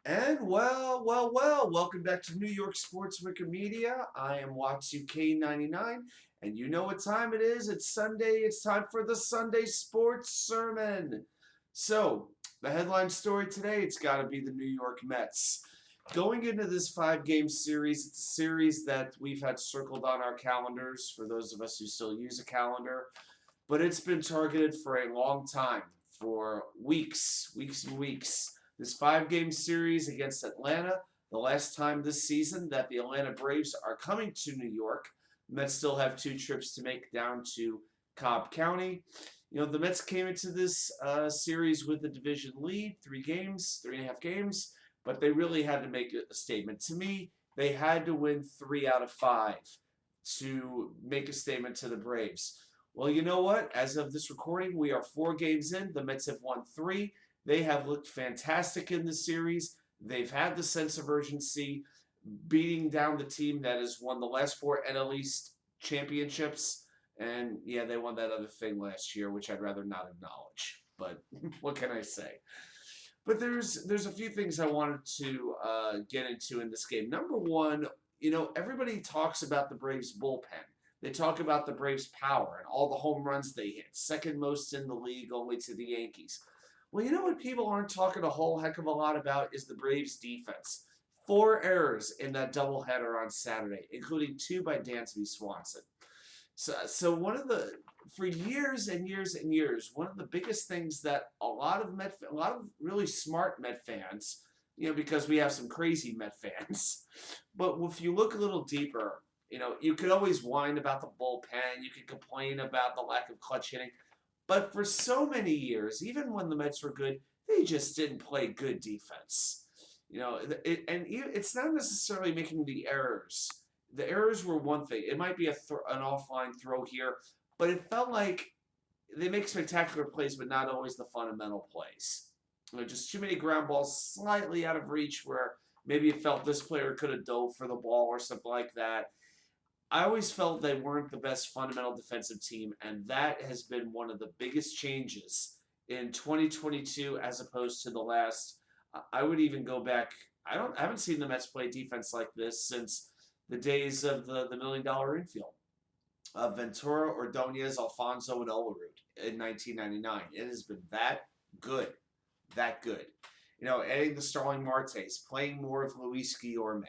And welcome back to New York Sports Wicker Media. I am Watsu K99, and you know what time it is. It's Sunday. It's time for the Sunday Sports Sermon. So, the headline story today, it's got to be the New York Mets. Going into this 5-game series, it's a series that we've had circled on our calendars for those of us who still use a calendar, but it's been targeted for a long time, for weeks and weeks. This 5-game series against Atlanta, the last time this season that the Atlanta Braves are coming to New York. The Mets still have 2 trips to make down to Cobb County. You know, the Mets came into this series with a division lead, 3.5 games, but they really had to make a statement. To me, they had to win 3 out of 5 to make a statement to the Braves. Well, you know what? As of this recording, we are 4 games in. The Mets have won 3. They have looked fantastic in the series. They've had the sense of urgency, beating down the team that has won the last 4 NL East championships. And yeah, they won that other thing last year, which I'd rather not acknowledge. But what can I say? But there's a few things I wanted to get into in this game. Number one, you know, everybody talks about the Braves bullpen. They talk about the Braves' power and all the home runs they hit, second most in the league, only to the Yankees. Well, you know what people aren't talking a whole heck of a lot about is the Braves' defense. 4 errors in that doubleheader on Saturday, including 2 by Dansby Swanson. So one of the for years and years and years, one of the biggest things that a lot of really smart Met fans, you know, because we have some crazy Met fans, but if you look a little deeper, you know, you could always whine about the bullpen, you could complain about the lack of clutch hitting, but for so many years, even when the Mets were good, they just didn't play good defense. You know, it's not necessarily making the errors. The errors were one thing. It might be an offline throw here, but it felt like they make spectacular plays, but not always the fundamental plays. You know, just too many ground balls slightly out of reach where maybe it felt this player could have dove for the ball or something like that. I always felt they weren't the best fundamental defensive team, and that has been one of the biggest changes in 2022 as opposed to the last. I would even go back. I haven't seen the Mets play defense like this since the days of the $1 million infield. Ventura, Ordonez, Alfonso, and Olerud in 1999. It has been that good, that good. You know, adding the Starling Martes, playing more of Luis Guillorme.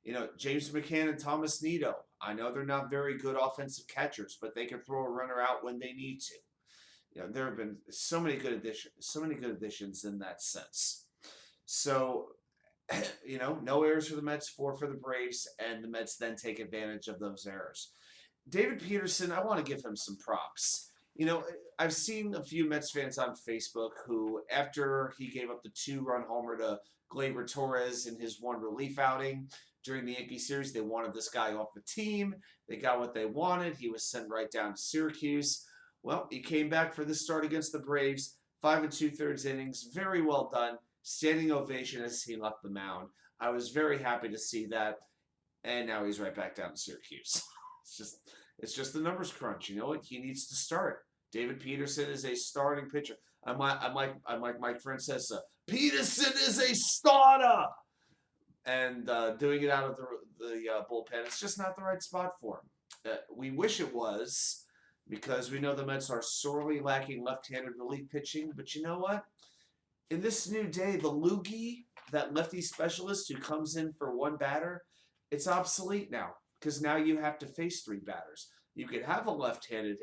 You know, James McCann and Thomas Nido. I know they're not very good offensive catchers, but they can throw a runner out when they need to. You know, there have been so many good additions in that sense. So, you know, no errors for the Mets, 4 for the Braves, and the Mets then take advantage of those errors. David Peterson, I want to give him some props. You know, I've seen a few Mets fans on Facebook who, after he gave up the 2-run homer to Gleyber Torres in his one relief outing during the Yankee series, they wanted this guy off the team. They got what they wanted. He was sent right down to Syracuse. Well, he came back for this start against the Braves, 5 2/3 innings, very well done. Standing ovation as he left the mound. I was very happy to see that, and now he's right back down to Syracuse. It's just the numbers crunch. You know what? He needs to start. David Peterson is a starting pitcher. I'm like Mike Francesa. Peterson is a starter, and doing it out of the bullpen, it's just not the right spot for him. We wish it was, because we know the Mets are sorely lacking left-handed relief pitching. But you know what? In this new day, the loogie, that lefty specialist who comes in for one batter, it's obsolete now, because now you have to face 3 batters. You could have a left-handed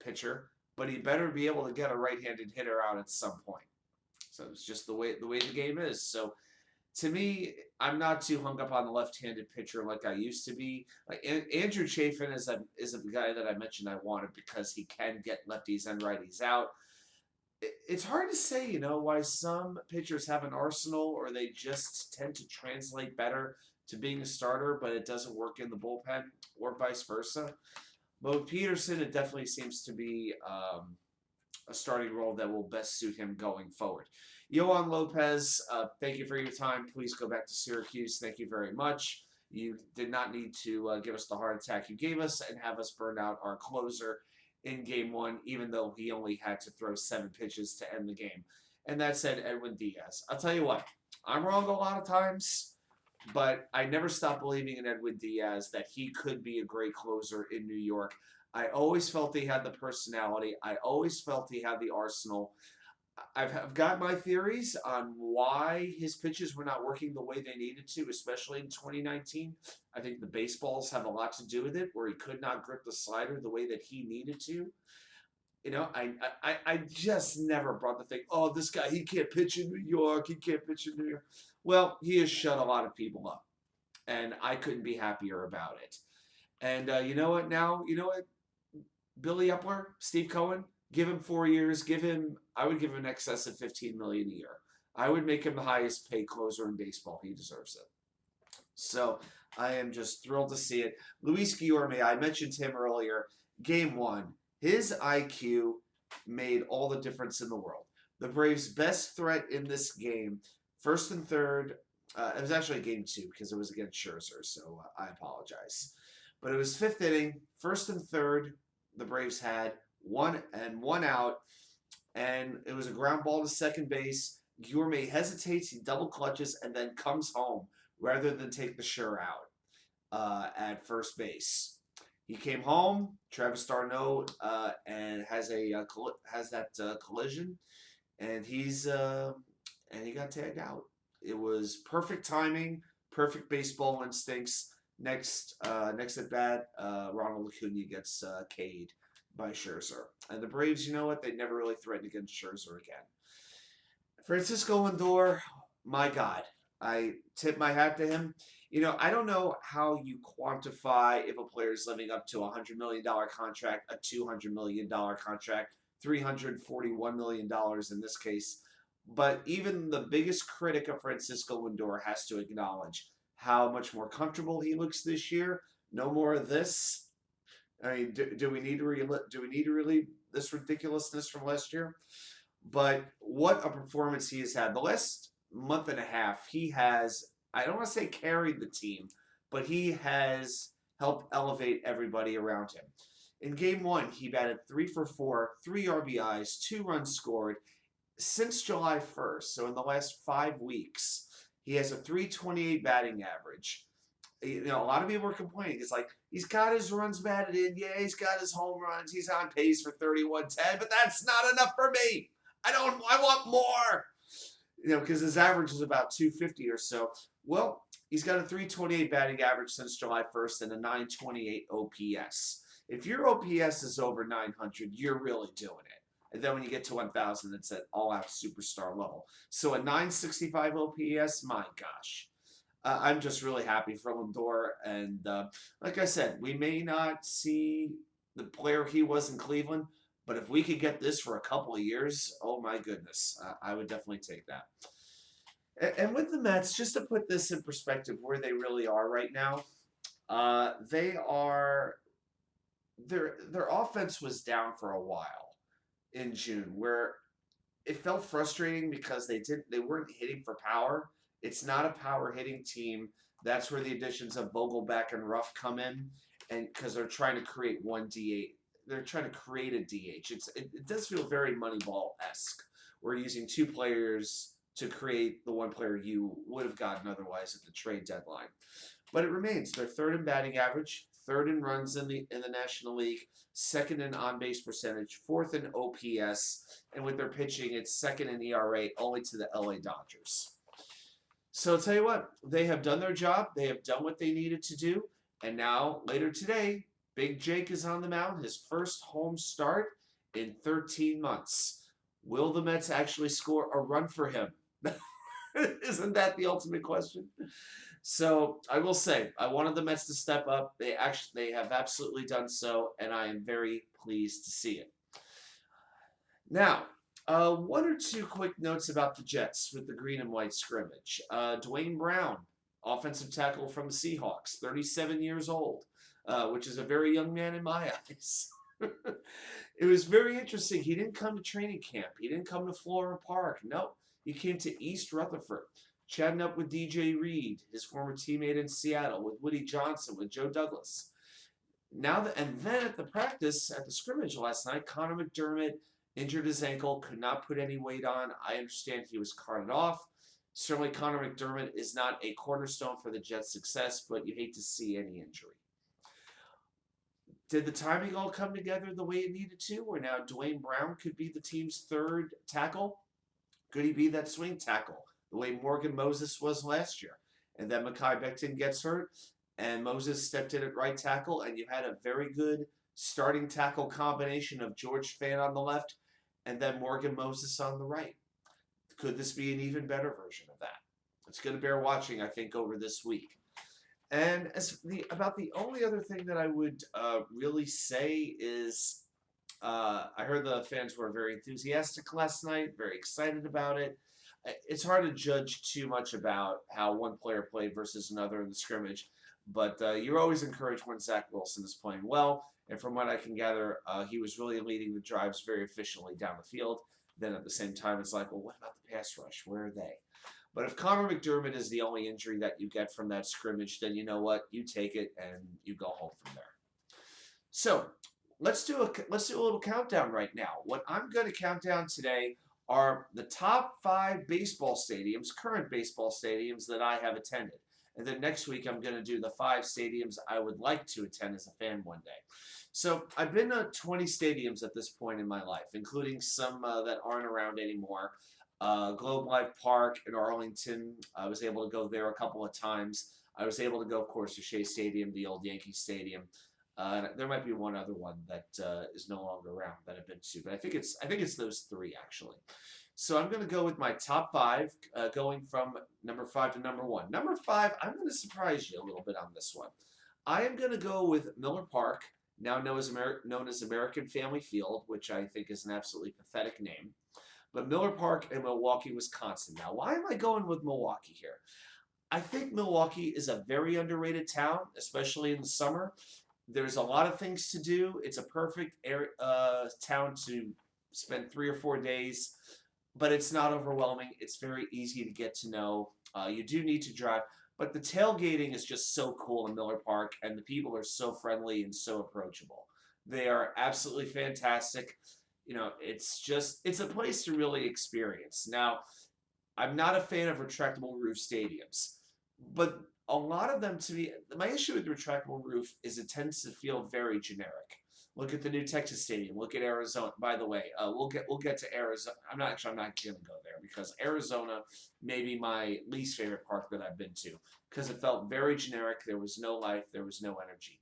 pitcher, but he better be able to get a right-handed hitter out at some point. So it's just the way the game is. So to me, I'm not too hung up on the left-handed pitcher like I used to be. Like Andrew Chafin is a guy that I mentioned I wanted because he can get lefties and righties out. It's hard to say, you know, why some pitchers have an arsenal or they just tend to translate better to being a starter, but it doesn't work in the bullpen, or vice versa. But with Peterson, it definitely seems to be a starting role that will best suit him going forward. Yoan Lopez, thank you for your time. Please go back to Syracuse. Thank you very much. You did not need to give us the heart attack you gave us and have us burn out our closer in Game 1, even though he only had to throw 7 pitches to end the game. And that said, Edwin Diaz. I'll tell you what, I'm wrong a lot of times, but I never stopped believing in Edwin Diaz that he could be a great closer in New York. I always felt he had the personality. I always felt he had the arsenal. I've got my theories on why his pitches were not working the way they needed to, especially in 2019. I think the baseballs have a lot to do with it, where he could not grip the slider the way that he needed to. You know, I just never brought the thing, oh, this guy, he can't pitch in New York. He can't pitch in New York. Well, he has shut a lot of people up, and I couldn't be happier about it. And you know what now? You know what? Billy Epler, Steve Cohen, give him 4 years. I would give him an excess of $15 million a year. I would make him the highest paid closer in baseball. He deserves it. So I am just thrilled to see it. Luis Guillorme, I mentioned him earlier. Game 1, his IQ made all the difference in the world. The Braves' best threat in this game, first and third. It was actually game 2 because it was against Scherzer, so I apologize. But it was 5th inning, first and third. The Braves had one out, and it was a ground ball to second base. Guillorme hesitates, he double clutches, and then comes home rather than take the sure out at first base. He came home. Travis d'Arnaud and has that collision, and he got tagged out. It was perfect timing, perfect baseball instincts. Next at bat, Ronald Acuna gets K'd by Scherzer. And the Braves, you know what? They never really threatened against Scherzer again. Francisco Lindor, my God. I tip my hat to him. You know, I don't know how you quantify if a player is living up to a $100 million contract, a $200 million contract, $341 million in this case. But even the biggest critic of Francisco Lindor has to acknowledge how much more comfortable he looks this year. No more of this. I mean, do we need to relieve this ridiculousness from last year? But what a performance he has had. The last month and a half, he has, I don't want to say carried the team, but he has helped elevate everybody around him. In game 1, he batted 3 for 4, 3 RBIs, 2 runs scored since July 1st. So in the last 5 weeks, he has a .328 batting average. You know, a lot of people are complaining. It's like, he's got his runs batted in. Yeah, he's got his home runs. He's on pace for 31-10, but that's not enough for me. I want more. You know, because his average is about 250 or so. Well, he's got a .328 batting average since July 1st and a .928 OPS. If your OPS is over 900, you're really doing it. And then when you get to 1,000, it's at all-out superstar level. So a .965 OPS, my gosh. I'm just really happy for Lindor. And like I said, we may not see the player he was in Cleveland, but if we could get this for a couple of years, oh my goodness, I would definitely take that. And with the Mets, just to put this in perspective where they really are right now, their offense was down for a while in June, where it felt frustrating because they weren't hitting for power. It's not a power hitting team. That's where the additions of Vogelback and Ruff come in, and because they're trying to create one DH. They're trying to create a DH. It does feel very Moneyball-esque. We're using 2 players to create the 1 player you would have gotten otherwise at the trade deadline. But it remains. They're 3rd in batting average, 3rd in runs in the National League, 2nd in on-base percentage, 4th in OPS, and with their pitching, it's 2nd in ERA, only to the LA Dodgers. So I'll tell you what, they have done their job. They have done what they needed to do. And now, later today, Big Jake is on the mound, his first home start in 13 months. Will the Mets actually score a run for him? Isn't that the ultimate question? So I will say, I wanted the Mets to step up. They have absolutely done so, and I am very pleased to see it. Now, 1 or 2 quick notes about the Jets with the green and white scrimmage. Dwayne Brown, offensive tackle from the Seahawks, 37 years old, which is a very young man in my eyes. It was very interesting. He didn't come to training camp. He didn't come to Florham Park. No, he came to East Rutherford, chatting up with DJ Reed, his former teammate in Seattle, with Woody Johnson, with Joe Douglas. And then at the scrimmage last night, Connor McDermott injured his ankle, could not put any weight on. I understand he was carted off. Certainly, Connor McDermott is not a cornerstone for the Jets' success, but you hate to see any injury. Did the timing all come together the way it needed to, where now Dwayne Brown could be the team's third tackle? Could he be that swing tackle, the way Morgan Moses was last year? And then Mekhi Becton gets hurt, and Moses stepped in at right tackle, and you had a very good starting tackle combination of George Fant on the left and then Morgan Moses on the right. Could this be an even better version of that? It's going to bear watching, I think, over this week. And about the only other thing that I would really say is I heard the fans were very enthusiastic last night, very excited about it. It's hard to judge too much about how one player played versus another in the scrimmage, but you're always encouraged when Zach Wilson is playing well. And from what I can gather, he was really leading the drives very efficiently down the field. Then at the same time, it's like, well, what about the pass rush? Where are they? But if Connor McDermott is the only injury that you get from that scrimmage, then you know what? You take it and you go home from there. So let's do a little countdown right now. What I'm going to count down today are the top 5 baseball stadiums, current baseball stadiums that I have attended. And then next week, I'm going to do the 5 stadiums I would like to attend as a fan one day. So I've been to 20 stadiums at this point in my life, including some that aren't around anymore. Globe Life Park in Arlington, I was able to go there a couple of times. I was able to go, of course, to Shea Stadium, the old Yankee Stadium. There might be one other one that is no longer around that I've been to, but I think it's those 3 actually. So I'm going to go with my top 5, going from number 5 to number 1. Number 5, I'm going to surprise you a little bit on this one. I am going to go with Miller Park, now known as American Family Field, which I think is an absolutely pathetic name. But Miller Park in Milwaukee, Wisconsin. Now, why am I going with Milwaukee here? I think Milwaukee is a very underrated town, especially in the summer. There's a lot of things to do. It's a perfect town to spend 3 or 4 days, but it's not overwhelming. It's very easy to get to know. You do need to drive, but the tailgating is just so cool in Miller Park, and the people are so friendly and so approachable. They are absolutely fantastic. You know, it's a place to really experience. Now, I'm not a fan of retractable roof stadiums, but a lot of them, to me, my issue with the retractable roof is it tends to feel very generic. Look at the new Texas Stadium. Look at Arizona. By the way, we'll get to Arizona. I'm not going to go there because Arizona may be my least favorite park that I've been to because it felt very generic. There was no life. There was no energy.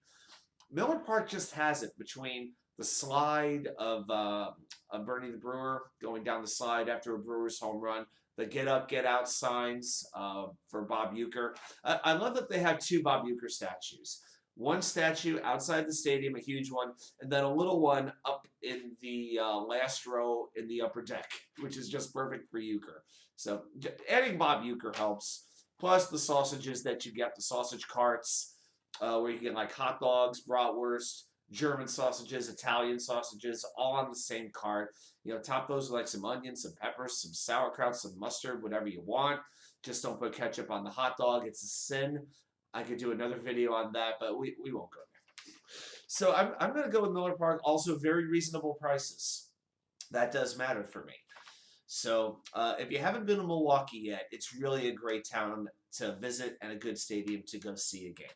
Miller Park just has it between the slide of Bernie the Brewer going down the slide after a Brewers home run, the get up, get out signs for Bob Uecker. I love that they have 2 Bob Uecker statues. One statue outside the stadium, a huge one, and then a little one up in the last row in the upper deck, which is just perfect for Uecker. So adding Bob Uecker helps. Plus the sausages that you get, the sausage carts, where you get like hot dogs, bratwurst, German sausages, Italian sausages, all on the same cart. You know, top those with like some onions, some peppers, some sauerkraut, some mustard, whatever you want. Just don't put ketchup on the hot dog. It's a sin. I could do another video on that, but we won't go there. So I'm going to go with Miller Park. Also, very reasonable prices. That does matter for me. So if you haven't been to Milwaukee yet, it's really a great town to visit and a good stadium to go see a game.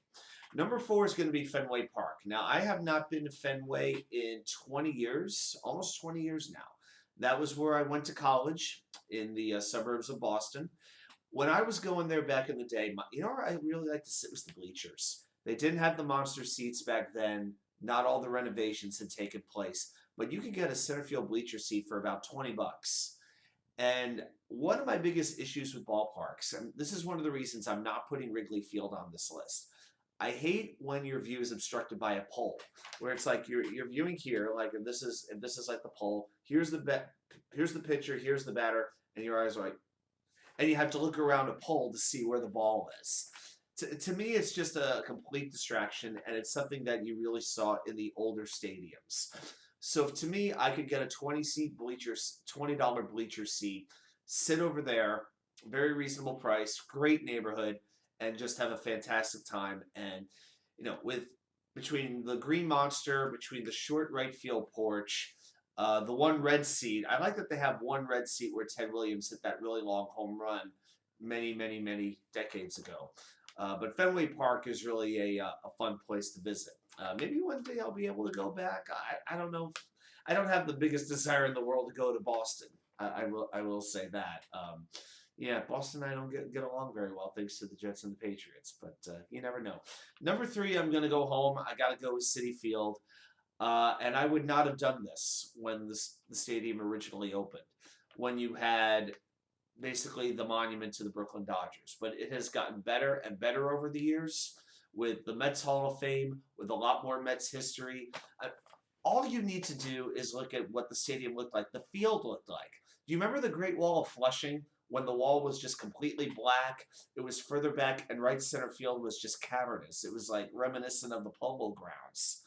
Number 4 is going to be Fenway Park. Now, I have not been to Fenway in 20 years, almost 20 years now. That was where I went to college in the suburbs of Boston. When I was going there back in the day, you know where I really liked to sit was the bleachers. They didn't have the monster seats back then. Not all the renovations had taken place. But you could get a center field bleacher seat for about $20. And one of my biggest issues with ballparks, and this is one of the reasons I'm not putting Wrigley Field on this list, I hate when your view is obstructed by a pole, where it's like you're viewing here, like if this is like the pole. Here's the pitcher, here's the batter, and your eyes are like, and you have to look around a pole to see where the ball is. To me, it's just a complete distraction, and it's something that you really saw in the older stadiums. So to me, I could get a $20 bleacher seat, sit over there, very reasonable price, great neighborhood, and just have a fantastic time. And, you know, between the Green Monster, between the short right field porch, the one red seat. I like that they have one red seat where Ted Williams hit that really long home run many, many, many decades ago. But Fenway Park is really a fun place to visit. Maybe one day I'll be able to go back. I don't know. I don't have the biggest desire in the world to go to Boston. I will say that. Yeah, Boston and I don't get along very well thanks to the Jets and the Patriots, but you never know. Number three, I'm going to go home. I got to go with Citi Field. And I would not have done this when the stadium originally opened, when you had basically the monument to the Brooklyn Dodgers. But it has gotten better and better over the years with the Mets Hall of Fame, with a lot more Mets history. All you need to do is look at what the stadium looked like, the field looked like. Do you remember the Great Wall of Flushing when the wall was just completely black? It was further back, and right center field was just cavernous. It was like reminiscent of the Polo Grounds,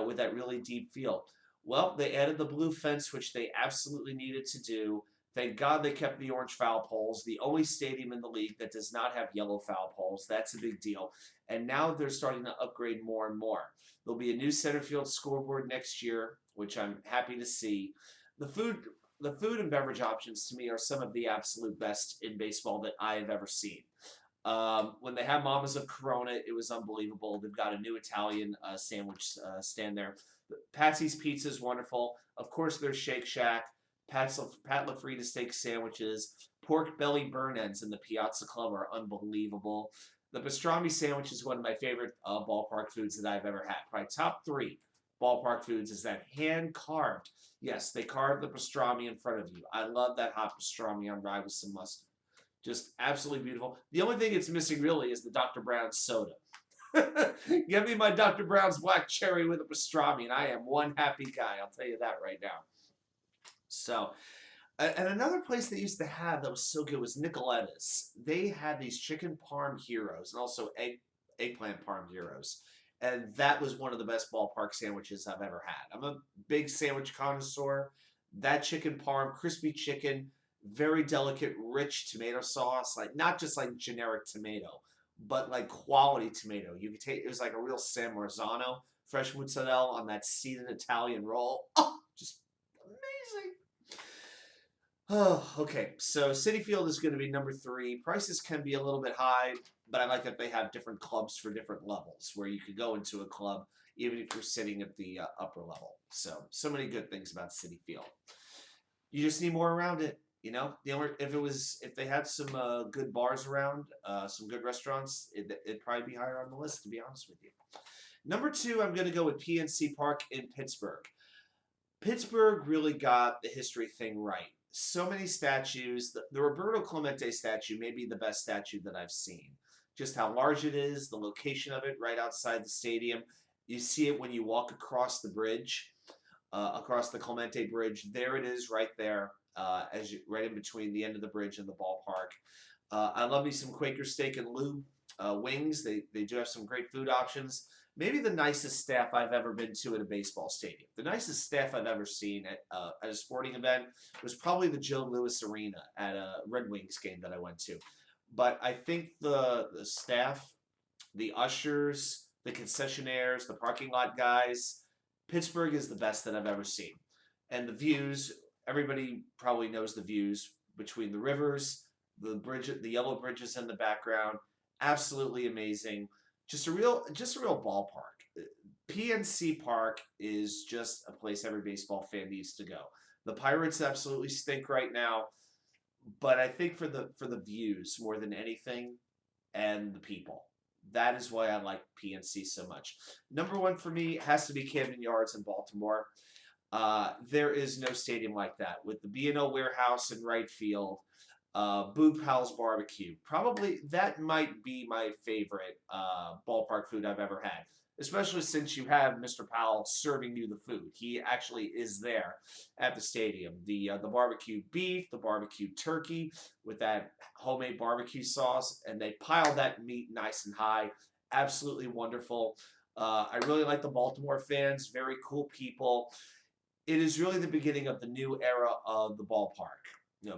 with that really deep field. Well, they added the blue fence, which they absolutely needed to do. Thank God they kept the orange foul poles, the only stadium in the league that does not have yellow foul poles. That's a big deal. And now they're starting to upgrade more and more. There'll be a new center field scoreboard next year, which I'm happy to see. The food and beverage options to me are some of the absolute best in baseball that I have ever seen. When they had Mamas of Corona, it was unbelievable. They've got a new Italian sandwich stand there. Patsy's Pizza is wonderful. Of course, there's Shake Shack. Pat LaFrida steak sandwiches. Pork belly burn ends in the Piazza Club are unbelievable. The pastrami sandwich is one of my favorite ballpark foods that I've ever had. Probably top three ballpark foods is that hand carved. Yes, they carved the pastrami in front of you. I love that hot pastrami on rye with some mustard. Just absolutely beautiful. The only thing it's missing really is the Dr. Brown's soda. Give me my Dr. Brown's black cherry with a pastrami, and I am one happy guy. I'll tell you that right now. So, and another place they used to have that was so good was Nicoletta's. They had these chicken parm heroes and also eggplant parm heroes. And that was one of the best ballpark sandwiches I've ever had. I'm a big sandwich connoisseur. That chicken parm, crispy chicken, very delicate, rich tomato sauce, like not just like generic tomato, but like quality tomato. You could take, it was like a real San Marzano, fresh mozzarella on that seasoned Italian roll. Oh, just amazing. Oh, okay. So Citi Field is going to be number three. Prices can be a little bit high, but I like that they have different clubs for different levels where you could go into a club even if you're sitting at the upper level. So many good things about Citi Field. You just need more around it. If they had some good bars around, some good restaurants, it'd probably be higher on the list, to be honest with you. Number two, I'm going to go with PNC Park in Pittsburgh. Pittsburgh really got the history thing right. So many statues. The Roberto Clemente statue may be the best statue that I've seen. Just how large it is, the location of it right outside the stadium. You see it when you walk across the bridge, across the Clemente Bridge. There it is right there. Right in between the end of the bridge and the ballpark. I love me some Quaker Steak and Lube wings. They do have some great food options. Maybe the nicest staff I've ever been to at a baseball stadium. The nicest staff I've ever seen at a sporting event was probably the Joe Louis Arena at a Red Wings game that I went to. But I think the staff, the ushers, the concessionaires, the parking lot guys, Pittsburgh is the best that I've ever seen. And the views, everybody probably knows the views between the rivers, the bridge, the yellow bridges in the background. Absolutely amazing. Just a real ballpark. PNC Park is just a place every baseball fan needs to go. The Pirates absolutely stink right now, but I think for the views more than anything, and the people. That is why I like PNC so much. Number one for me has to be Camden Yards in Baltimore. There is no stadium like that with the B&O Warehouse in right field. Boo Powell's Barbecue. Probably that might be my favorite ballpark food I've ever had, especially since you have Mr. Powell serving you the food. He actually is there at the stadium. The barbecue beef, the barbecue turkey with that homemade barbecue sauce, and they pile that meat nice and high. Absolutely wonderful. I really like the Baltimore fans. Very cool people. It is really the beginning of the new era of the ballpark.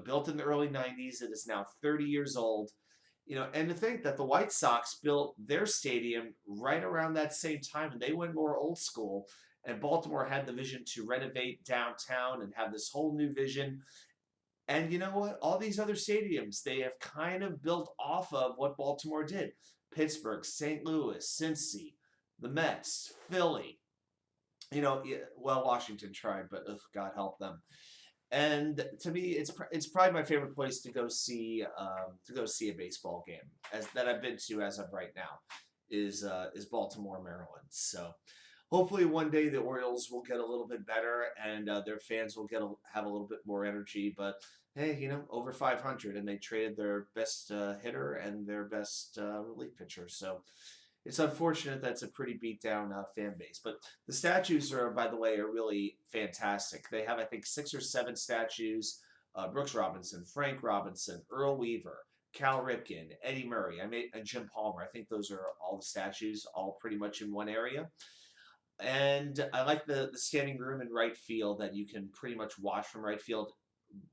Built in the early 90s, it is now 30 years old. And to think that the White Sox built their stadium right around that same time, and they went more old school, and Baltimore had the vision to renovate downtown and have this whole new vision. And you know what? All these other stadiums, they have kind of built off of what Baltimore did. Pittsburgh, St. Louis, Cincy, the Mets, Philly. Well, Washington tried, but ugh, God help them. And to me, it's probably my favorite place to go see a baseball game as that I've been to as of right now is Baltimore, Maryland. So hopefully one day the Orioles will get a little bit better and their fans will have a little bit more energy. But hey, over 500 and they traded their best hitter and their best relief pitcher. So it's unfortunate that's a pretty beat down fan base. But the statues by the way, are really fantastic. They have, I think, 6 or 7 statues. Brooks Robinson, Frank Robinson, Earl Weaver, Cal Ripken, Eddie Murray, and Jim Palmer. I think those are all the statues, all pretty much in one area. And I like the standing room in right field that you can pretty much watch from right field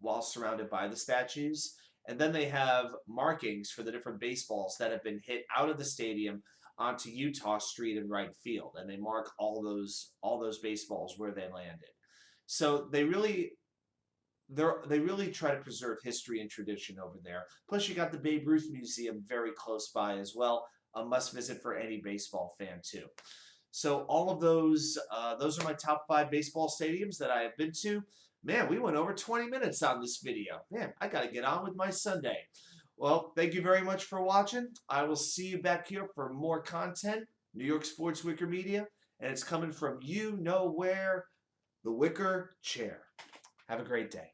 while surrounded by the statues. And then they have markings for the different baseballs that have been hit out of the stadium onto Utah Street in right field, and they mark all those baseballs where they landed. So they really try to preserve history and tradition over there. Plus, you got the Babe Ruth Museum very close by as well, a must visit for any baseball fan too. So all of those are my top 5 baseball stadiums that I have been to. Man, we went over 20 minutes on this video. Man, I got to get on with my Sunday. Well, thank you very much for watching. I will see you back here for more content. New York Sports Wicker Media, and it's coming from you know where, the Wicker Chair. Have a great day.